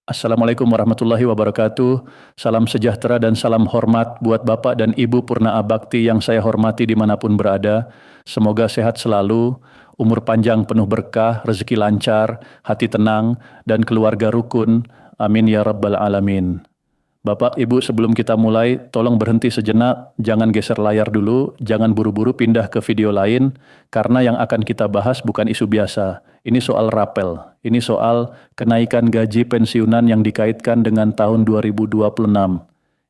Assalamualaikum warahmatullahi wabarakatuh. Salam sejahtera dan salam hormat buat Bapak dan Ibu Purna Abakti yang saya hormati dimanapun berada. Semoga sehat selalu, umur panjang penuh berkah, rezeki lancar, hati tenang, dan keluarga rukun. Amin ya rabbal alamin. Bapak, Ibu, sebelum kita mulai, tolong berhenti sejenak, jangan geser layar dulu, jangan buru-buru pindah ke video lain, karena yang akan kita bahas bukan isu biasa. Ini soal rapel, ini soal kenaikan gaji pensiunan yang dikaitkan dengan tahun 2026.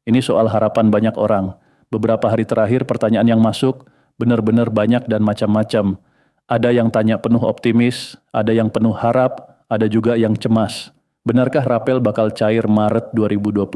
Ini soal harapan banyak orang. Beberapa hari terakhir pertanyaan yang masuk benar-benar banyak dan macam-macam. Ada yang tanya penuh optimis, ada yang penuh harap, ada juga yang cemas. Benarkah rapel bakal cair Maret 2026?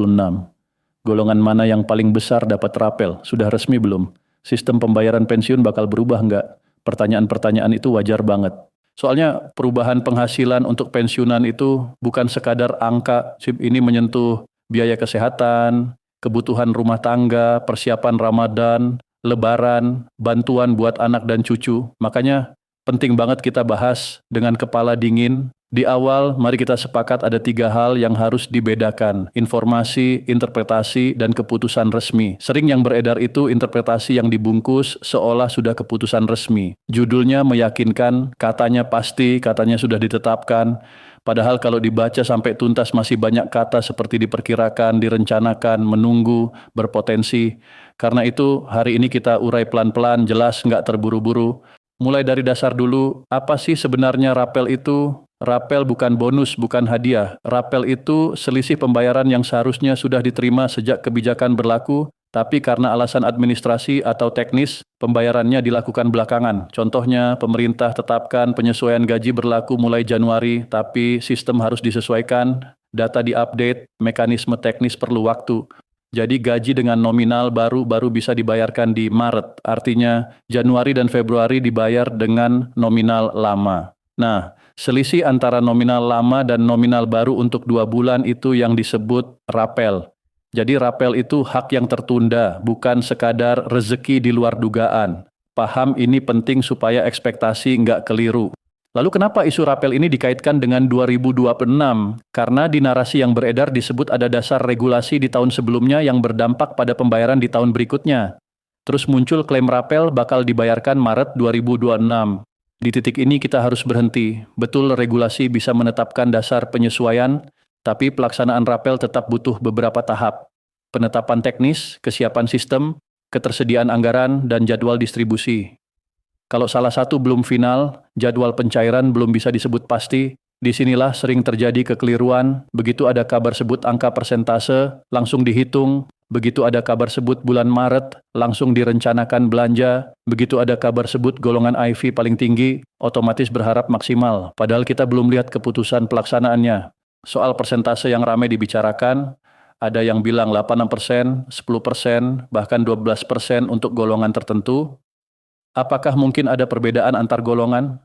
Golongan mana yang paling besar dapat rapel? Sudah resmi belum? Sistem pembayaran pensiun bakal berubah nggak? Pertanyaan-pertanyaan itu wajar banget. Soalnya perubahan penghasilan untuk pensiunan itu bukan sekadar angka, ini menyentuh biaya kesehatan, kebutuhan rumah tangga, persiapan Ramadan, Lebaran, bantuan buat anak dan cucu. Makanya penting banget kita bahas dengan kepala dingin. Di awal, mari kita sepakat ada 3 hal yang harus dibedakan. Informasi, interpretasi, dan keputusan resmi. Sering yang beredar itu interpretasi yang dibungkus seolah sudah keputusan resmi. Judulnya meyakinkan, katanya pasti, katanya sudah ditetapkan. Padahal kalau dibaca sampai tuntas masih banyak kata seperti diperkirakan, direncanakan, menunggu, berpotensi. Karena itu hari ini kita urai pelan-pelan, jelas nggak terburu-buru. Mulai dari dasar dulu, apa sih sebenarnya rapel itu? Rapel bukan bonus, bukan hadiah. Rapel itu selisih pembayaran yang seharusnya sudah diterima sejak kebijakan berlaku, tapi karena alasan administrasi atau teknis, pembayarannya dilakukan belakangan. Contohnya, pemerintah tetapkan penyesuaian gaji berlaku mulai Januari, tapi sistem harus disesuaikan, data diupdate, mekanisme teknis perlu waktu. Jadi gaji dengan nominal baru bisa dibayarkan di Maret, artinya Januari dan Februari dibayar dengan nominal lama. Nah, selisih antara nominal lama dan nominal baru untuk 2 bulan itu yang disebut rapel. Jadi rapel itu hak yang tertunda, bukan sekadar rezeki di luar dugaan. Paham ini penting supaya ekspektasi nggak keliru. Lalu kenapa isu rapel ini dikaitkan dengan 2026? Karena di narasi yang beredar disebut ada dasar regulasi di tahun sebelumnya yang berdampak pada pembayaran di tahun berikutnya. Terus muncul klaim rapel bakal dibayarkan Maret 2026. Di titik ini kita harus berhenti. Betul regulasi bisa menetapkan dasar penyesuaian, tapi pelaksanaan rapel tetap butuh beberapa tahap. Penetapan teknis, kesiapan sistem, ketersediaan anggaran, dan jadwal distribusi. Kalau salah satu belum final, jadwal pencairan belum bisa disebut pasti, disinilah sering terjadi kekeliruan. Begitu ada kabar sebut angka persentase, langsung dihitung. Begitu ada kabar sebut bulan Maret, langsung direncanakan belanja. Begitu ada kabar sebut golongan IV paling tinggi, otomatis berharap maksimal. Padahal kita belum lihat keputusan pelaksanaannya. Soal persentase yang ramai dibicarakan, ada yang bilang 8%, 10%, bahkan 12% untuk golongan tertentu. Apakah mungkin ada perbedaan antar golongan?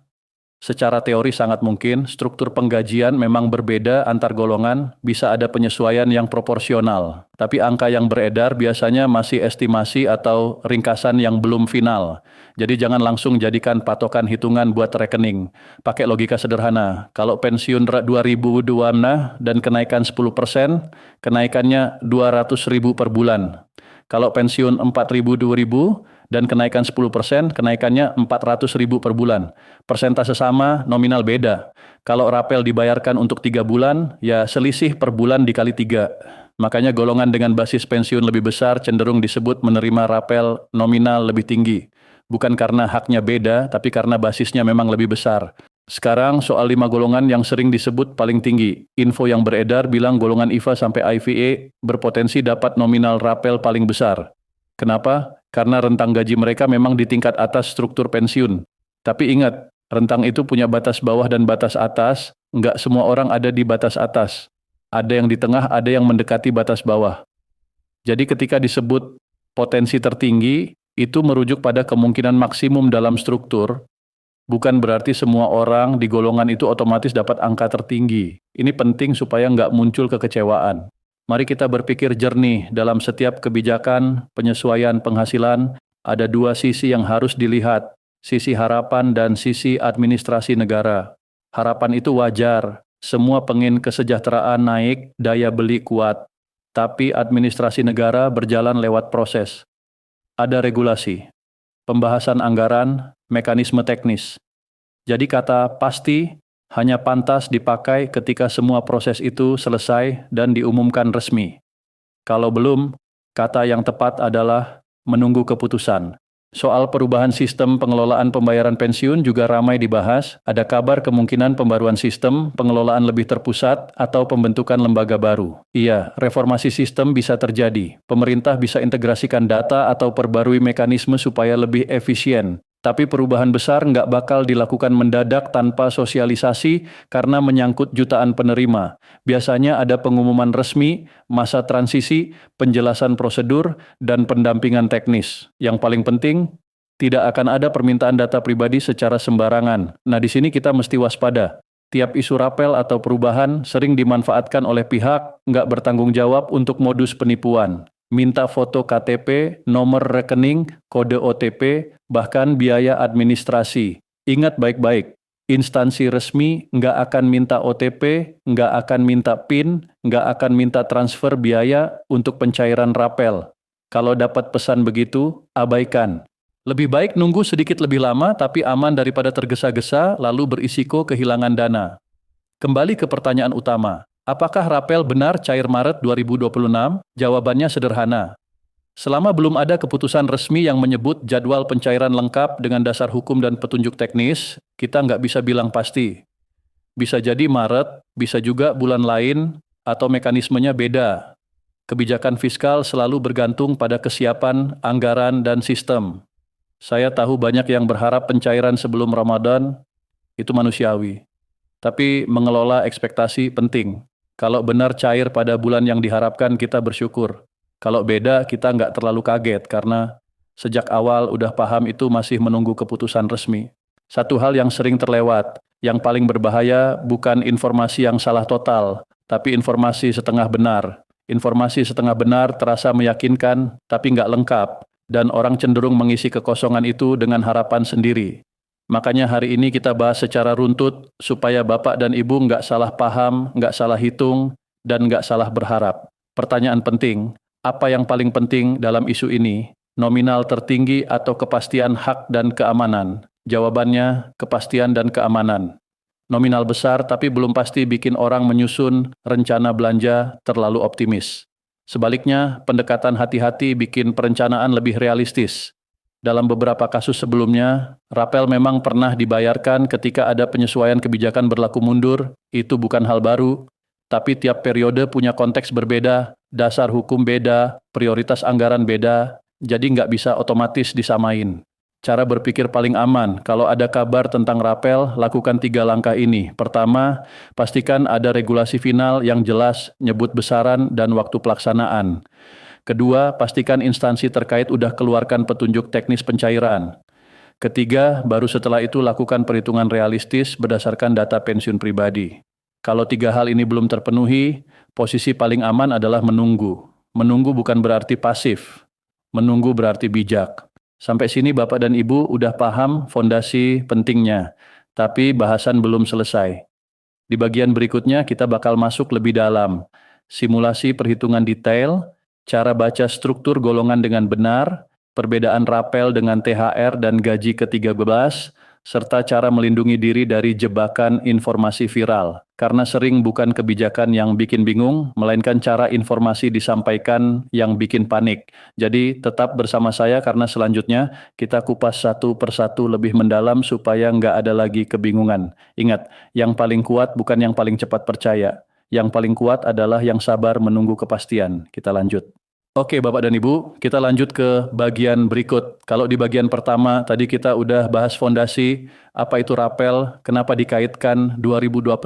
Secara teori sangat mungkin, struktur penggajian memang berbeda antar golongan, bisa ada penyesuaian yang proporsional. Tapi angka yang beredar biasanya masih estimasi atau ringkasan yang belum final. Jadi jangan langsung jadikan patokan hitungan buat rekening. Pakai logika sederhana, kalau pensiun 2026 dan kenaikan 10%, kenaikannya 200.000 per bulan. Kalau pensiun 4.000, 2.000, dan kenaikan 10%, kenaikannya 400.000 per bulan. Persentase sama, nominal beda. Kalau rapel dibayarkan untuk 3 bulan, ya selisih per bulan dikali 3. Makanya golongan dengan basis pensiun lebih besar cenderung disebut menerima rapel nominal lebih tinggi. Bukan karena haknya beda, tapi karena basisnya memang lebih besar. Sekarang soal 5 golongan yang sering disebut paling tinggi. Info yang beredar bilang golongan IVA sampai IVA berpotensi dapat nominal rapel paling besar. Kenapa? Karena rentang gaji mereka memang di tingkat atas struktur pensiun. Tapi ingat, rentang itu punya batas bawah dan batas atas, nggak semua orang ada di batas atas. Ada yang di tengah, ada yang mendekati batas bawah. Jadi ketika disebut potensi tertinggi, itu merujuk pada kemungkinan maksimum dalam struktur, bukan berarti semua orang di golongan itu otomatis dapat angka tertinggi. Ini penting supaya nggak muncul kekecewaan. Mari kita berpikir jernih dalam setiap kebijakan, penyesuaian penghasilan, ada 2 sisi yang harus dilihat, sisi harapan dan sisi administrasi negara. Harapan itu wajar, Semua pengen kesejahteraan naik, daya beli kuat. Tapi administrasi negara berjalan lewat proses. Ada regulasi, pembahasan anggaran, mekanisme teknis. Jadi kata pasti hanya pantas dipakai ketika semua proses itu selesai dan diumumkan resmi. Kalau belum, kata yang tepat adalah menunggu keputusan. Soal perubahan sistem pengelolaan pembayaran pensiun juga ramai dibahas. Ada kabar kemungkinan pembaruan sistem, pengelolaan lebih terpusat, atau pembentukan lembaga baru. Iya, reformasi sistem bisa terjadi. Pemerintah bisa integrasikan data atau perbarui mekanisme supaya lebih efisien. Tapi perubahan besar nggak bakal dilakukan mendadak tanpa sosialisasi karena menyangkut jutaan penerima. Biasanya ada pengumuman resmi, masa transisi, penjelasan prosedur, dan pendampingan teknis. Yang paling penting, tidak akan ada permintaan data pribadi secara sembarangan. Nah, di sini kita mesti waspada. Tiap isu rapel atau perubahan sering dimanfaatkan oleh pihak nggak bertanggung jawab untuk modus penipuan. Minta foto KTP, nomor rekening, kode OTP, bahkan biaya administrasi. Ingat baik-baik, instansi resmi nggak akan minta OTP, nggak akan minta PIN, nggak akan minta transfer biaya untuk pencairan rapel. Kalau dapat pesan begitu, abaikan. Lebih baik nunggu sedikit lebih lama tapi aman daripada tergesa-gesa lalu berisiko kehilangan dana. Kembali ke pertanyaan utama. Apakah rapel benar cair Maret 2026? Jawabannya sederhana. Selama belum ada keputusan resmi yang menyebut jadwal pencairan lengkap dengan dasar hukum dan petunjuk teknis, kita nggak bisa bilang pasti. Bisa jadi Maret, bisa juga bulan lain, atau mekanismenya beda. Kebijakan fiskal selalu bergantung pada kesiapan, anggaran, dan sistem. Saya tahu banyak yang berharap pencairan sebelum Ramadan, itu manusiawi. Tapi mengelola ekspektasi penting. Kalau benar cair pada bulan yang diharapkan, kita bersyukur. Kalau beda, kita nggak terlalu kaget karena sejak awal udah paham itu masih menunggu keputusan resmi. Satu hal yang sering terlewat, yang paling berbahaya bukan informasi yang salah total, tapi informasi setengah benar. Informasi setengah benar terasa meyakinkan, tapi nggak lengkap, dan orang cenderung mengisi kekosongan itu dengan harapan sendiri. Makanya hari ini kita bahas secara runtut supaya Bapak dan Ibu nggak salah paham, nggak salah hitung, dan nggak salah berharap. Pertanyaan penting, apa yang paling penting dalam isu ini? Nominal tertinggi atau kepastian hak dan keamanan? Jawabannya, kepastian dan keamanan. Nominal besar tapi belum pasti bikin orang menyusun rencana belanja terlalu optimis. Sebaliknya, pendekatan hati-hati bikin perencanaan lebih realistis. Dalam beberapa kasus sebelumnya, rapel memang pernah dibayarkan ketika ada penyesuaian kebijakan berlaku mundur, itu bukan hal baru, tapi tiap periode punya konteks berbeda, dasar hukum beda, prioritas anggaran beda, jadi nggak bisa otomatis disamain. Cara berpikir paling aman, kalau ada kabar tentang rapel, lakukan 3 langkah ini. Pertama, pastikan ada regulasi final yang jelas, nyebut besaran dan waktu pelaksanaan. Kedua, pastikan instansi terkait udah keluarkan petunjuk teknis pencairan. Ketiga, baru setelah itu lakukan perhitungan realistis berdasarkan data pensiun pribadi. Kalau 3 hal ini belum terpenuhi, posisi paling aman adalah menunggu. Menunggu bukan berarti pasif. Menunggu berarti bijak. Sampai sini Bapak dan Ibu udah paham fondasi pentingnya, tapi bahasan belum selesai. Di bagian berikutnya kita bakal masuk lebih dalam. Simulasi perhitungan detail, cara baca struktur golongan dengan benar, perbedaan rapel dengan THR dan gaji ke-13, serta cara melindungi diri dari jebakan informasi viral. Karena sering bukan kebijakan yang bikin bingung, melainkan cara informasi disampaikan yang bikin panik. Jadi tetap bersama saya karena selanjutnya kita kupas satu persatu lebih mendalam supaya nggak ada lagi kebingungan. Ingat, yang paling kuat bukan yang paling cepat percaya. Yang paling kuat adalah yang sabar menunggu kepastian. Kita lanjut. Oke Bapak dan Ibu, kita lanjut ke bagian berikut. Kalau di bagian pertama, tadi kita udah bahas fondasi, apa itu rapel, kenapa dikaitkan 2026,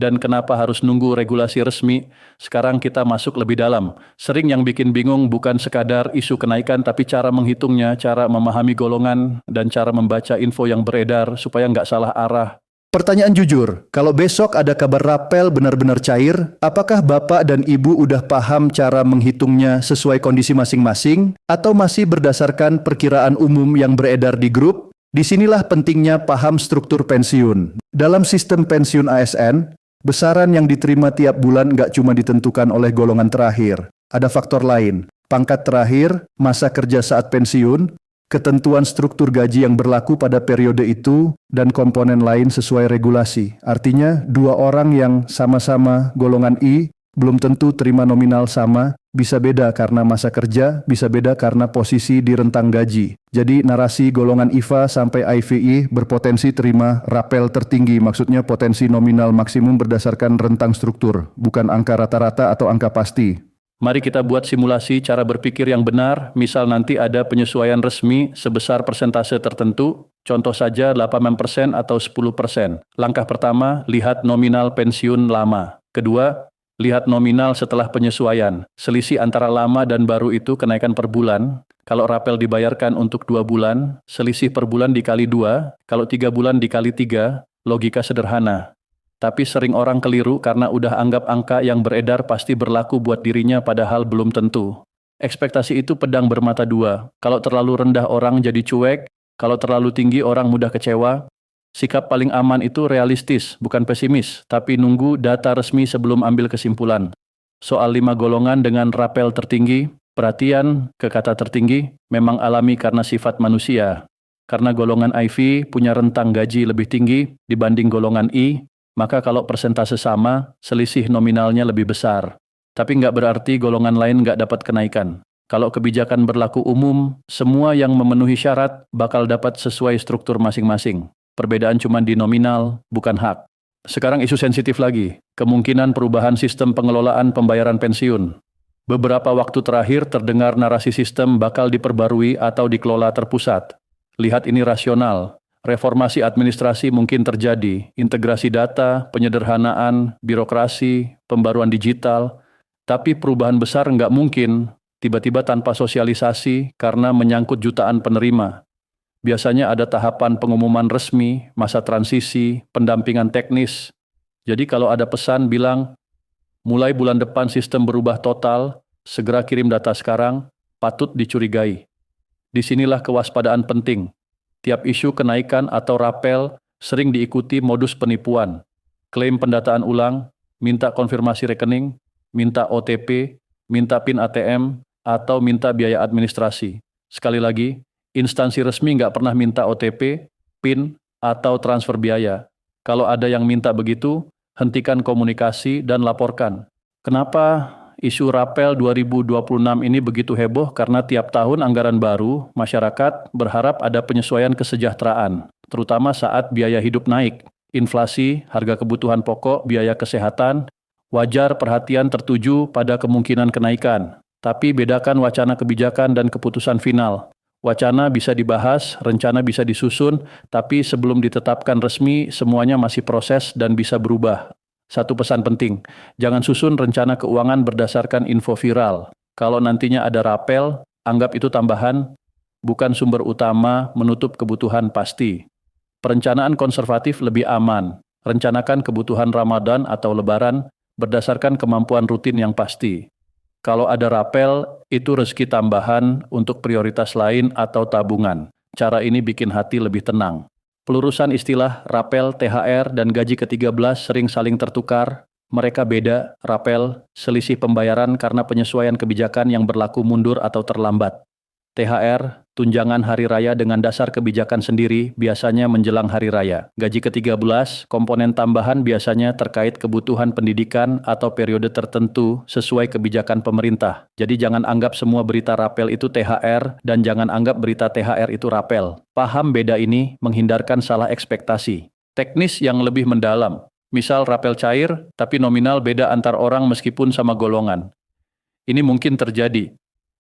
dan kenapa harus nunggu regulasi resmi. Sekarang kita masuk lebih dalam. Sering yang bikin bingung bukan sekadar isu kenaikan, tapi cara menghitungnya, cara memahami golongan, dan cara membaca info yang beredar supaya nggak salah arah. Pertanyaan jujur, kalau besok ada kabar rapel benar-benar cair, apakah Bapak dan Ibu udah paham cara menghitungnya sesuai kondisi masing-masing, atau masih berdasarkan perkiraan umum yang beredar di grup? Disinilah pentingnya paham struktur pensiun. Dalam sistem pensiun ASN, Besaran yang diterima tiap bulan nggak cuma ditentukan oleh golongan terakhir. Ada faktor lain, pangkat terakhir, masa kerja saat pensiun, ketentuan struktur gaji yang berlaku pada periode itu, dan komponen lain sesuai regulasi. Artinya, dua orang yang sama-sama golongan I belum tentu terima nominal sama, bisa beda karena masa kerja, bisa beda karena posisi di rentang gaji. Jadi narasi golongan IVA sampai IVI berpotensi terima rapel tertinggi, maksudnya potensi nominal maksimum berdasarkan rentang struktur, bukan angka rata-rata atau angka pasti. Mari kita buat simulasi cara berpikir yang benar, misal nanti ada penyesuaian resmi sebesar persentase tertentu, contoh saja 8% atau 10%. Langkah pertama, lihat nominal pensiun lama. Kedua, lihat nominal setelah penyesuaian. Selisih antara lama dan baru itu kenaikan per bulan. Kalau rapel dibayarkan untuk 2 bulan, selisih per bulan dikali 2, kalau 3 bulan dikali 3, logika sederhana. Tapi sering orang keliru karena udah anggap angka yang beredar pasti berlaku buat dirinya padahal belum tentu. Ekspektasi itu pedang bermata dua. Kalau terlalu rendah orang jadi cuek, kalau terlalu tinggi orang mudah kecewa. Sikap paling aman itu realistis, bukan pesimis, tapi nunggu data resmi sebelum ambil kesimpulan. Soal 5 golongan dengan rapel tertinggi, perhatian ke kata tertinggi memang alami karena sifat manusia. Karena golongan IV punya rentang gaji lebih tinggi dibanding golongan I, maka kalau persentase sama, selisih nominalnya lebih besar. Tapi nggak berarti golongan lain nggak dapat kenaikan. Kalau kebijakan berlaku umum, semua yang memenuhi syarat bakal dapat sesuai struktur masing-masing. Perbedaan cuma di nominal, bukan hak. Sekarang isu sensitif lagi, kemungkinan perubahan sistem pengelolaan pembayaran pensiun. Beberapa waktu terakhir terdengar narasi sistem bakal diperbarui atau dikelola terpusat. Lihat ini rasional. Reformasi administrasi mungkin terjadi, integrasi data, penyederhanaan, birokrasi, pembaruan digital. Tapi perubahan besar nggak mungkin tiba-tiba tanpa sosialisasi karena menyangkut jutaan penerima. Biasanya ada tahapan pengumuman resmi, masa transisi, pendampingan teknis. Jadi kalau ada pesan bilang, mulai bulan depan sistem berubah total, segera kirim data sekarang, patut dicurigai. Disinilah kewaspadaan penting. Tiap isu kenaikan atau rapel sering diikuti modus penipuan. Klaim pendataan ulang, minta konfirmasi rekening, minta OTP, minta PIN ATM, atau minta biaya administrasi. Sekali lagi, instansi resmi nggak pernah minta OTP, PIN, atau transfer biaya. Kalau ada yang minta begitu, hentikan komunikasi dan laporkan. Kenapa isu rapel 2026 ini begitu heboh? Karena tiap tahun anggaran baru, masyarakat berharap ada penyesuaian kesejahteraan, terutama saat biaya hidup naik, inflasi, harga kebutuhan pokok, biaya kesehatan. Wajar perhatian tertuju pada kemungkinan kenaikan. Tapi bedakan wacana kebijakan dan keputusan final. Wacana bisa dibahas, rencana bisa disusun, tapi sebelum ditetapkan resmi, semuanya masih proses dan bisa berubah. Satu pesan penting, jangan susun rencana keuangan berdasarkan info viral. Kalau nantinya ada rapel, anggap itu tambahan, bukan sumber utama menutup kebutuhan pasti. Perencanaan konservatif lebih aman. Rencanakan kebutuhan Ramadan atau Lebaran berdasarkan kemampuan rutin yang pasti. Kalau ada rapel, itu rezeki tambahan untuk prioritas lain atau tabungan. Cara ini bikin hati lebih tenang. Pelurusan istilah rapel, THR, dan gaji ke-13 sering saling tertukar. Mereka beda, rapel, selisih pembayaran karena penyesuaian kebijakan yang berlaku mundur atau terlambat. THR, tunjangan hari raya dengan dasar kebijakan sendiri, biasanya menjelang hari raya. Gaji ke-13, komponen tambahan biasanya terkait kebutuhan pendidikan atau periode tertentu sesuai kebijakan pemerintah. Jadi jangan anggap semua berita rapel itu THR dan jangan anggap berita THR itu rapel. Paham beda ini menghindarkan salah ekspektasi. Teknis yang lebih mendalam. Misal rapel cair, tapi nominal beda antar orang meskipun sama golongan. Ini mungkin terjadi.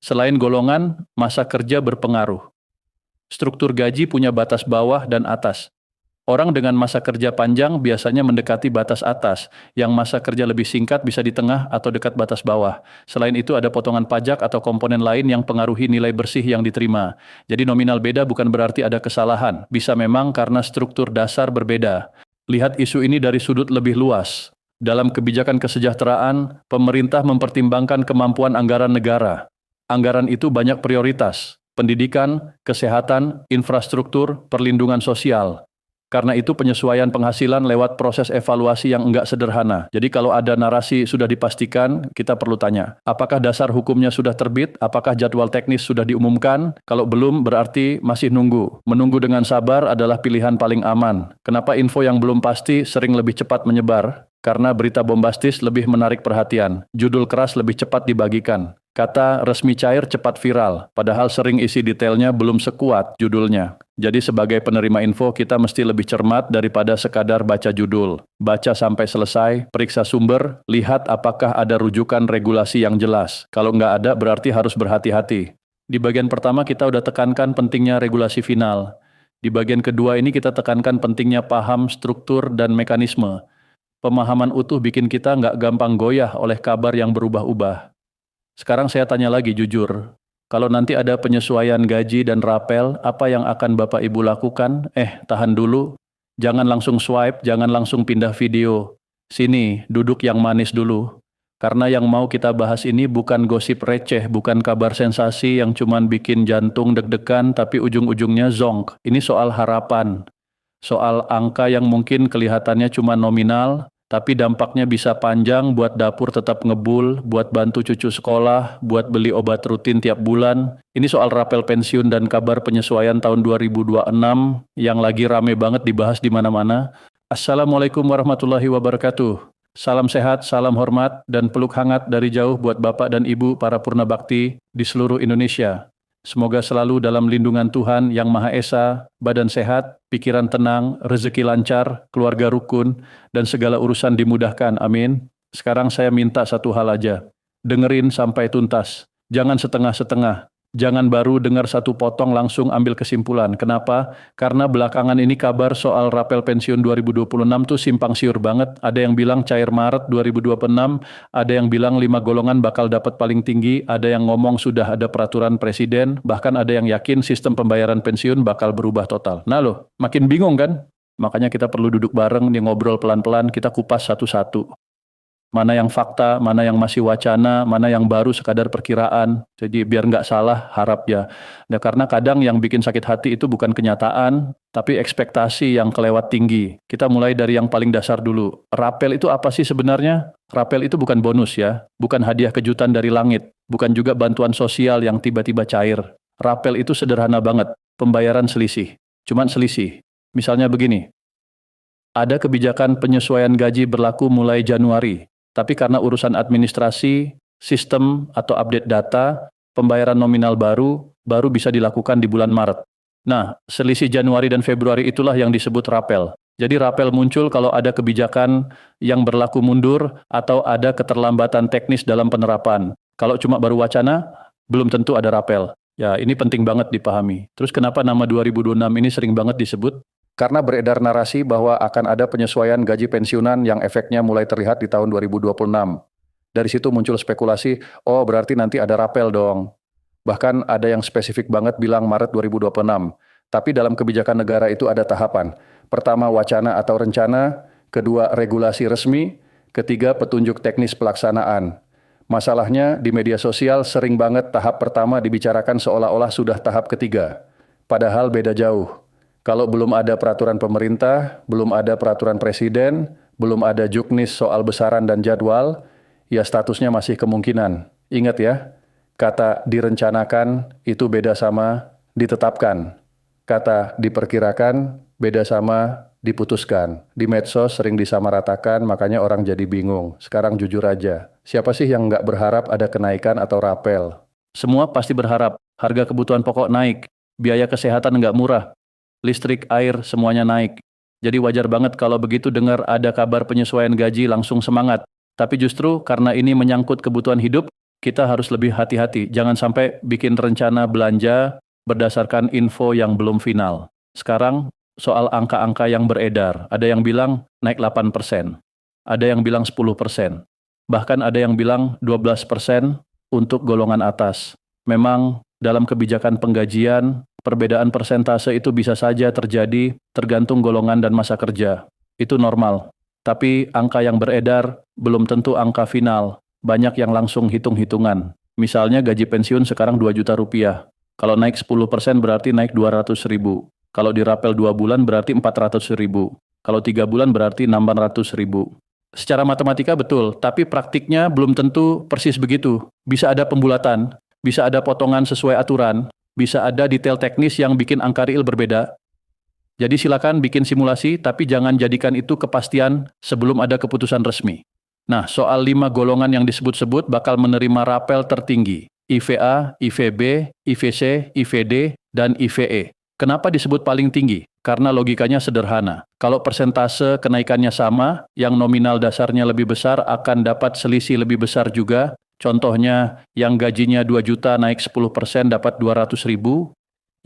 Selain golongan, masa kerja berpengaruh. Struktur gaji punya batas bawah dan atas. Orang dengan masa kerja panjang biasanya mendekati batas atas, yang masa kerja lebih singkat bisa di tengah atau dekat batas bawah. Selain itu ada potongan pajak atau komponen lain yang pengaruhi nilai bersih yang diterima. Jadi nominal beda bukan berarti ada kesalahan, bisa memang karena struktur dasar berbeda. Lihat isu ini dari sudut lebih luas. Dalam kebijakan kesejahteraan, pemerintah mempertimbangkan kemampuan anggaran negara. Anggaran itu banyak prioritas, pendidikan, kesehatan, infrastruktur, perlindungan sosial. Karena itu penyesuaian penghasilan lewat proses evaluasi yang enggak sederhana. Jadi kalau ada narasi sudah dipastikan, kita perlu tanya, apakah dasar hukumnya sudah terbit? Apakah jadwal teknis sudah diumumkan? Kalau belum, berarti masih nunggu. Menunggu dengan sabar adalah pilihan paling aman. Kenapa info yang belum pasti sering lebih cepat menyebar? Karena berita bombastis lebih menarik perhatian. Judul keras lebih cepat dibagikan. Kata resmi cair cepat viral, padahal sering isi detailnya belum sekuat judulnya. Jadi sebagai penerima info kita mesti lebih cermat daripada sekadar baca judul. Baca sampai selesai, periksa sumber, lihat apakah ada rujukan regulasi yang jelas. Kalau nggak ada berarti harus berhati-hati. Di bagian pertama kita udah tekankan pentingnya regulasi final. Di bagian kedua ini kita tekankan pentingnya paham, struktur, dan mekanisme. Pemahaman utuh bikin kita nggak gampang goyah oleh kabar yang berubah-ubah. Sekarang saya tanya lagi jujur, kalau nanti ada penyesuaian gaji dan rapel, apa yang akan Bapak Ibu lakukan? Tahan dulu, jangan langsung swipe, jangan langsung pindah video. Sini, duduk yang manis dulu. Karena yang mau kita bahas ini bukan gosip receh, bukan kabar sensasi yang cuman bikin jantung deg-degan tapi ujung-ujungnya zonk. Ini soal harapan, soal angka yang mungkin kelihatannya cuma nominal, tapi dampaknya bisa panjang buat dapur tetap ngebul, buat bantu cucu sekolah, buat beli obat rutin tiap bulan. Ini soal rapel pensiun dan kabar penyesuaian tahun 2026 yang lagi rame banget dibahas di mana-mana. Assalamualaikum warahmatullahi wabarakatuh. Salam sehat, salam hormat, dan peluk hangat dari jauh buat Bapak dan Ibu para Purna Bakti di seluruh Indonesia. Semoga selalu dalam lindungan Tuhan Yang Maha Esa, badan sehat, pikiran tenang, rezeki lancar, keluarga rukun, dan segala urusan dimudahkan. Amin. Sekarang saya minta satu hal aja. Dengerin sampai tuntas. Jangan setengah-setengah. Jangan baru dengar satu potong langsung ambil kesimpulan. Kenapa? Karena belakangan ini kabar soal rapel pensiun 2026 tuh simpang siur banget. Ada yang bilang cair Maret 2026, ada yang bilang 5 golongan bakal dapat paling tinggi, ada yang ngomong sudah ada peraturan presiden, bahkan ada yang yakin sistem pembayaran pensiun bakal berubah total. Nah loh, makin bingung kan? Makanya kita perlu duduk bareng, nih ngobrol pelan-pelan, kita kupas satu-satu. Mana yang fakta, mana yang masih wacana, mana yang baru sekadar perkiraan. Jadi biar nggak salah, harap ya. Nah, karena kadang yang bikin sakit hati itu bukan kenyataan, tapi ekspektasi yang kelewat tinggi. Kita mulai dari yang paling dasar dulu. Rapel itu apa sih sebenarnya? Rapel itu bukan bonus ya, bukan hadiah kejutan dari langit, bukan juga bantuan sosial yang tiba-tiba cair. Rapel itu sederhana banget, pembayaran selisih. Cuman selisih. Misalnya begini, ada kebijakan penyesuaian gaji berlaku mulai Januari. Tapi karena urusan administrasi, sistem atau update data, pembayaran nominal baru bisa dilakukan di bulan Maret. Nah, selisih Januari dan Februari itulah yang disebut rapel. Jadi rapel muncul kalau ada kebijakan yang berlaku mundur atau ada keterlambatan teknis dalam penerapan. Kalau cuma baru wacana, belum tentu ada rapel. Ya, ini penting banget dipahami. Terus kenapa nama 2026 ini sering banget disebut? Karena beredar narasi bahwa akan ada penyesuaian gaji pensiunan yang efeknya mulai terlihat di tahun 2026. Dari situ muncul spekulasi, oh berarti nanti ada rapel dong. Bahkan ada yang spesifik banget bilang Maret 2026. Tapi dalam kebijakan negara itu ada tahapan. Pertama wacana atau rencana, kedua regulasi resmi, ketiga petunjuk teknis pelaksanaan. Masalahnya di media sosial sering banget tahap pertama dibicarakan seolah-olah sudah tahap ketiga. Padahal beda jauh. Kalau belum ada peraturan pemerintah, belum ada peraturan presiden, belum ada juknis soal besaran dan jadwal, ya statusnya masih kemungkinan. Ingat ya, kata direncanakan itu beda sama ditetapkan. Kata diperkirakan beda sama diputuskan. Di medsos sering disamaratakan, makanya orang jadi bingung. Sekarang jujur aja, siapa sih yang nggak berharap ada kenaikan atau rapel? Semua pasti berharap harga kebutuhan pokok naik, biaya kesehatan nggak murah, listrik, air, semuanya naik. Jadi wajar banget kalau begitu dengar ada kabar penyesuaian gaji langsung semangat. Tapi justru karena ini menyangkut kebutuhan hidup, kita harus lebih hati-hati. Jangan sampai bikin rencana belanja berdasarkan info yang belum final. Sekarang soal angka-angka yang beredar. Ada yang bilang naik 8%. Ada yang bilang 10%. Bahkan ada yang bilang 12% untuk golongan atas. Memang dalam kebijakan penggajian, perbedaan persentase itu bisa saja terjadi tergantung golongan dan masa kerja. Itu normal. Tapi angka yang beredar belum tentu angka final. Banyak yang langsung hitung-hitungan. Misalnya gaji pensiun sekarang 2 juta rupiah. Kalau naik 10% berarti naik 200 ribu. Kalau dirapel 2 bulan berarti 400.000. Kalau 3 bulan berarti 600.000. Secara matematika betul, tapi praktiknya belum tentu persis begitu. Bisa ada pembulatan, bisa ada potongan sesuai aturan, bisa ada detail teknis yang bikin angka real berbeda. Jadi silakan bikin simulasi, tapi jangan jadikan itu kepastian sebelum ada keputusan resmi. Nah, soal 5 golongan yang disebut-sebut bakal menerima rapel tertinggi. IVA, IVB, IVC, IVD, dan IVE. Kenapa disebut paling tinggi? Karena logikanya sederhana. Kalau persentase kenaikannya sama, yang nominal dasarnya lebih besar akan dapat selisih lebih besar juga. Contohnya, yang gajinya 2 juta naik 10% dapat 200.000,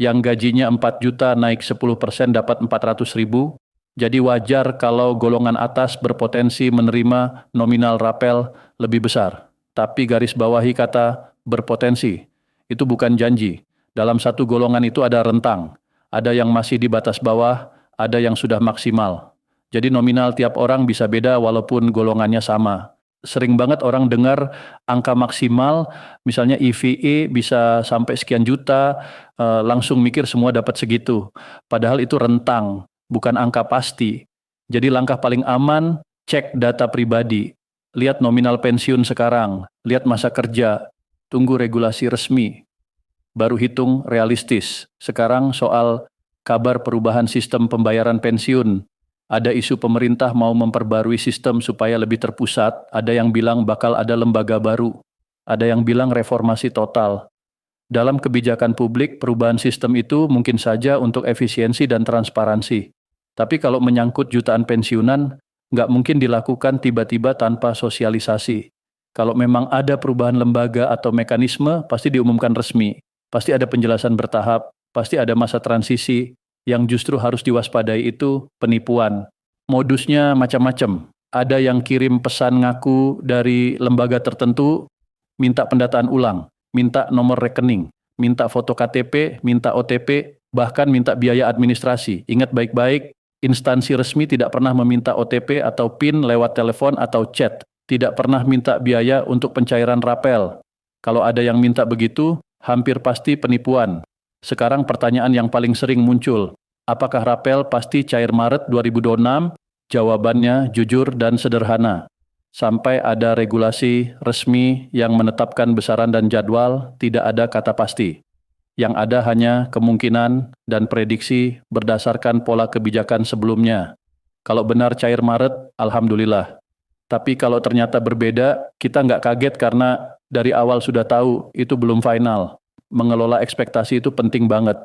yang gajinya 4 juta naik 10% dapat 400.000. Jadi wajar kalau golongan atas berpotensi menerima nominal rapel lebih besar. Tapi garis bawahi kata berpotensi. Itu bukan janji. Dalam satu golongan itu ada rentang. Ada yang masih di batas bawah, ada yang sudah maksimal. Jadi nominal tiap orang bisa beda walaupun golongannya sama. Sering banget orang dengar angka maksimal, misalnya EVE bisa sampai sekian juta, langsung mikir semua dapat segitu. Padahal itu rentang, bukan angka pasti. Jadi langkah paling aman, cek data pribadi. Lihat nominal pensiun sekarang, lihat masa kerja, tunggu regulasi resmi. Baru hitung realistis. Sekarang soal kabar perubahan sistem pembayaran pensiun. Ada isu pemerintah mau memperbarui sistem supaya lebih terpusat. Ada yang bilang bakal ada lembaga baru. Ada yang bilang reformasi total. Dalam kebijakan publik, perubahan sistem itu mungkin saja untuk efisiensi dan transparansi. Tapi kalau menyangkut jutaan pensiunan, nggak mungkin dilakukan tiba-tiba tanpa sosialisasi. Kalau memang ada perubahan lembaga atau mekanisme, pasti diumumkan resmi. Pasti ada penjelasan bertahap, pasti ada masa transisi. Yang justru harus diwaspadai itu penipuan. Modusnya macam-macam. Ada yang kirim pesan ngaku dari lembaga tertentu, minta pendataan ulang, minta nomor rekening, minta foto KTP, minta OTP, bahkan minta biaya administrasi. Ingat baik-baik, instansi resmi tidak pernah meminta OTP atau PIN lewat telepon atau chat. Tidak pernah minta biaya untuk pencairan rapel. Kalau ada yang minta begitu, hampir pasti penipuan. Sekarang pertanyaan yang paling sering muncul, apakah rapel pasti cair Maret 2026? Jawabannya jujur dan sederhana. Sampai ada regulasi resmi yang menetapkan besaran dan jadwal, tidak ada kata pasti. Yang ada hanya kemungkinan dan prediksi berdasarkan pola kebijakan sebelumnya. Kalau benar cair Maret, alhamdulillah. Tapi kalau ternyata berbeda, kita nggak kaget karena dari awal sudah tahu itu belum final. Mengelola ekspektasi itu penting banget.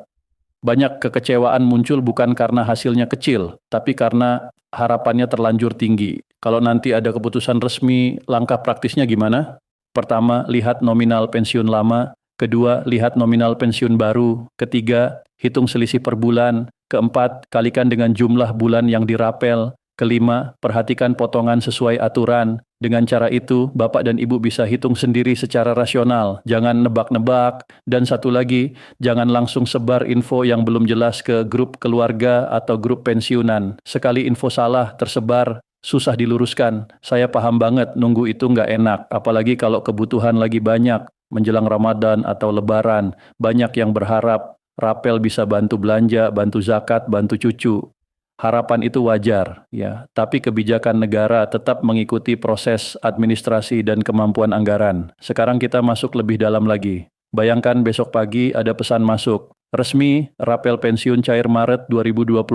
Banyak kekecewaan muncul bukan karena hasilnya kecil, tapi karena harapannya terlanjur tinggi. Kalau nanti ada keputusan resmi, langkah praktisnya gimana? Pertama, lihat nominal pensiun lama. Kedua, lihat nominal pensiun baru. Ketiga, hitung selisih per bulan. Keempat, kalikan dengan jumlah bulan yang dirapel. Kelima, perhatikan potongan sesuai aturan. Dengan cara itu, Bapak dan Ibu bisa hitung sendiri secara rasional. Jangan nebak-nebak. Dan satu lagi, jangan langsung sebar info yang belum jelas ke grup keluarga atau grup pensiunan. Sekali info salah tersebar, susah diluruskan. Saya paham banget nunggu itu nggak enak. Apalagi kalau kebutuhan lagi banyak. Menjelang Ramadan atau Lebaran, banyak yang berharap rapel bisa bantu belanja, bantu zakat, bantu cucu. Harapan itu wajar, ya. Tapi kebijakan negara tetap mengikuti proses administrasi dan kemampuan anggaran. Sekarang kita masuk lebih dalam lagi. Bayangkan besok pagi ada pesan masuk. Resmi, rapel pensiun cair Maret 2026.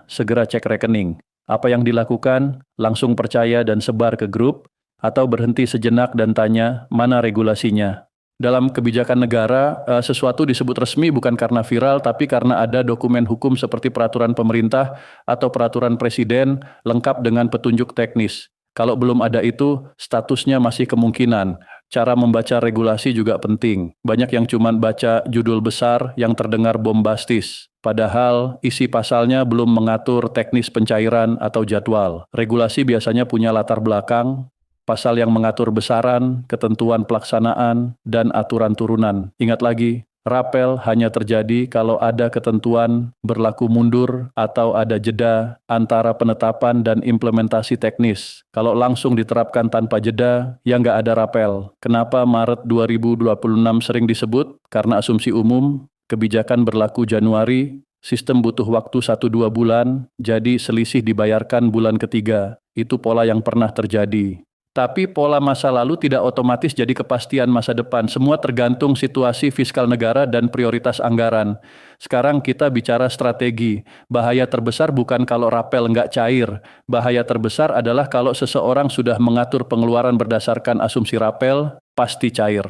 Segera cek rekening. Apa yang dilakukan? Langsung percaya dan sebar ke grup, atau berhenti sejenak dan tanya, mana regulasinya? Dalam kebijakan negara, sesuatu disebut resmi bukan karena viral, tapi karena ada dokumen hukum seperti peraturan pemerintah atau peraturan presiden lengkap dengan petunjuk teknis. Kalau belum ada itu, statusnya masih kemungkinan. Cara membaca regulasi juga penting. Banyak yang cuma baca judul besar yang terdengar bombastis. Padahal isi pasalnya belum mengatur teknis pencairan atau jadwal. Regulasi biasanya punya latar belakang, pasal yang mengatur besaran, ketentuan pelaksanaan, dan aturan turunan. Ingat lagi, rapel hanya terjadi kalau ada ketentuan berlaku mundur atau ada jeda antara penetapan dan implementasi teknis. Kalau langsung diterapkan tanpa jeda, ya nggak ada rapel. Kenapa Maret 2026 sering disebut? Karena asumsi umum, kebijakan berlaku Januari, Sistem butuh waktu 1-2 bulan, jadi selisih dibayarkan bulan ketiga. Itu pola yang pernah terjadi. Tapi pola masa lalu tidak otomatis jadi kepastian masa depan. Semua tergantung situasi fiskal negara dan prioritas anggaran. Sekarang kita bicara strategi. Bahaya terbesar bukan kalau rapel nggak cair. Bahaya terbesar adalah kalau seseorang sudah mengatur pengeluaran berdasarkan asumsi rapel, pasti cair.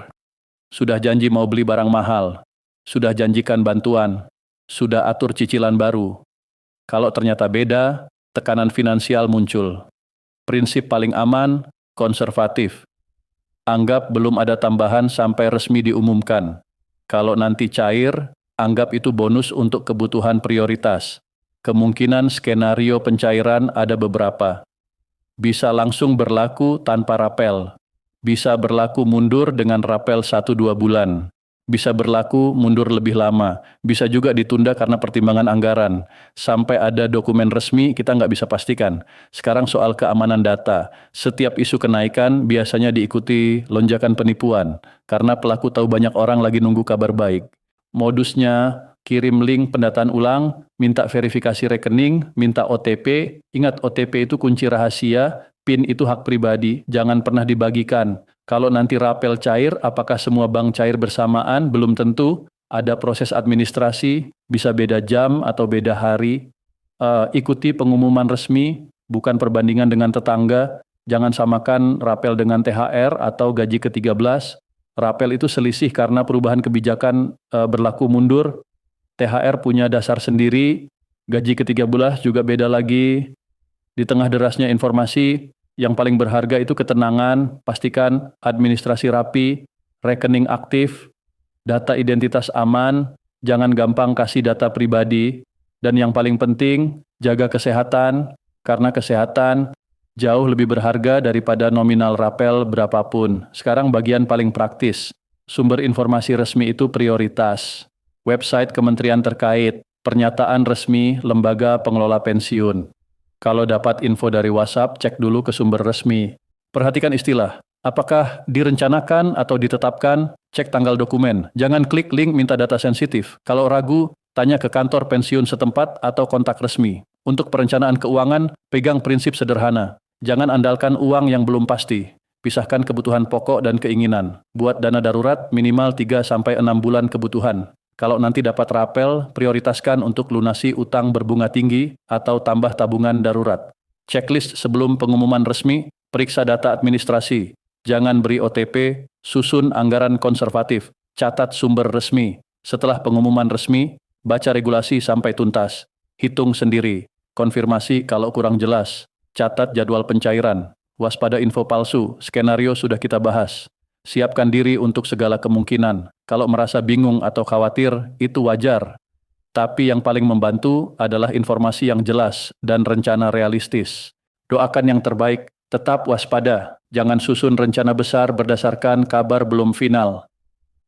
Sudah janji mau beli barang mahal. Sudah janjikan bantuan. Sudah atur cicilan baru. Kalau ternyata beda, tekanan finansial muncul. Prinsip paling aman, konservatif. Anggap belum ada tambahan sampai resmi diumumkan. Kalau nanti cair, anggap itu bonus untuk kebutuhan prioritas. Kemungkinan skenario pencairan ada beberapa. Bisa langsung berlaku tanpa rapel. Bisa berlaku mundur dengan rapel 1-2 bulan. Bisa berlaku mundur lebih lama, bisa juga ditunda karena pertimbangan anggaran. Sampai ada dokumen resmi kita nggak bisa pastikan. Sekarang soal keamanan data, setiap isu kenaikan biasanya diikuti lonjakan penipuan, karena pelaku tahu banyak orang lagi nunggu kabar baik. Modusnya, kirim link pendataan ulang, minta verifikasi rekening, minta OTP, ingat OTP itu kunci rahasia, PIN itu hak pribadi, jangan pernah dibagikan. Kalau nanti rapel cair, apakah semua bank cair bersamaan? Belum tentu. Ada proses administrasi, bisa beda jam atau beda hari. Ikuti pengumuman resmi, bukan perbandingan dengan tetangga. Jangan samakan rapel dengan THR atau gaji ke-13. Rapel itu selisih karena perubahan kebijakan berlaku mundur. THR punya dasar sendiri, gaji ke-13 juga beda lagi. Di tengah derasnya informasi, yang paling berharga itu ketenangan, pastikan administrasi rapi, rekening aktif, data identitas aman, jangan gampang kasih data pribadi, dan yang paling penting, jaga kesehatan, karena kesehatan jauh lebih berharga daripada nominal rapel berapapun. Sekarang bagian paling praktis, sumber informasi resmi itu prioritas, website kementerian terkait, pernyataan resmi lembaga pengelola pensiun. Kalau dapat info dari WhatsApp, cek dulu ke sumber resmi. Perhatikan istilah, apakah direncanakan atau ditetapkan, cek tanggal dokumen. Jangan klik link minta data sensitif. Kalau ragu, tanya ke kantor pensiun setempat atau kontak resmi. Untuk perencanaan keuangan, pegang prinsip sederhana. Jangan andalkan uang yang belum pasti. Pisahkan kebutuhan pokok dan keinginan. Buat dana darurat minimal 3-6 bulan kebutuhan. Kalau nanti dapat rapel, prioritaskan untuk lunasi utang berbunga tinggi atau tambah tabungan darurat. Checklist sebelum pengumuman resmi, periksa data administrasi. Jangan beri OTP, susun anggaran konservatif, catat sumber resmi. Setelah pengumuman resmi, baca regulasi sampai tuntas. Hitung sendiri, konfirmasi kalau kurang jelas. Catat jadwal pencairan, waspada info palsu, skenario sudah kita bahas. Siapkan diri untuk segala kemungkinan. Kalau merasa bingung atau khawatir, itu wajar. Tapi yang paling membantu adalah informasi yang jelas dan rencana realistis. Doakan yang terbaik, tetap waspada. Jangan susun rencana besar berdasarkan kabar belum final.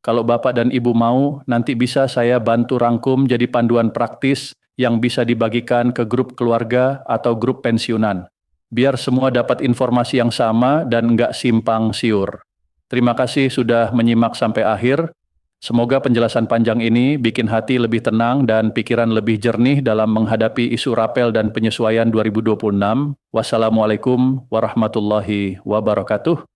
Kalau Bapak dan Ibu mau, nanti bisa saya bantu rangkum jadi panduan praktis yang bisa dibagikan ke grup keluarga atau grup pensiunan. Biar semua dapat informasi yang sama dan nggak simpang siur. Terima kasih sudah menyimak sampai akhir. Semoga penjelasan panjang ini bikin hati lebih tenang dan pikiran lebih jernih dalam menghadapi isu rapel dan penyesuaian 2026. Wassalamualaikum warahmatullahi wabarakatuh.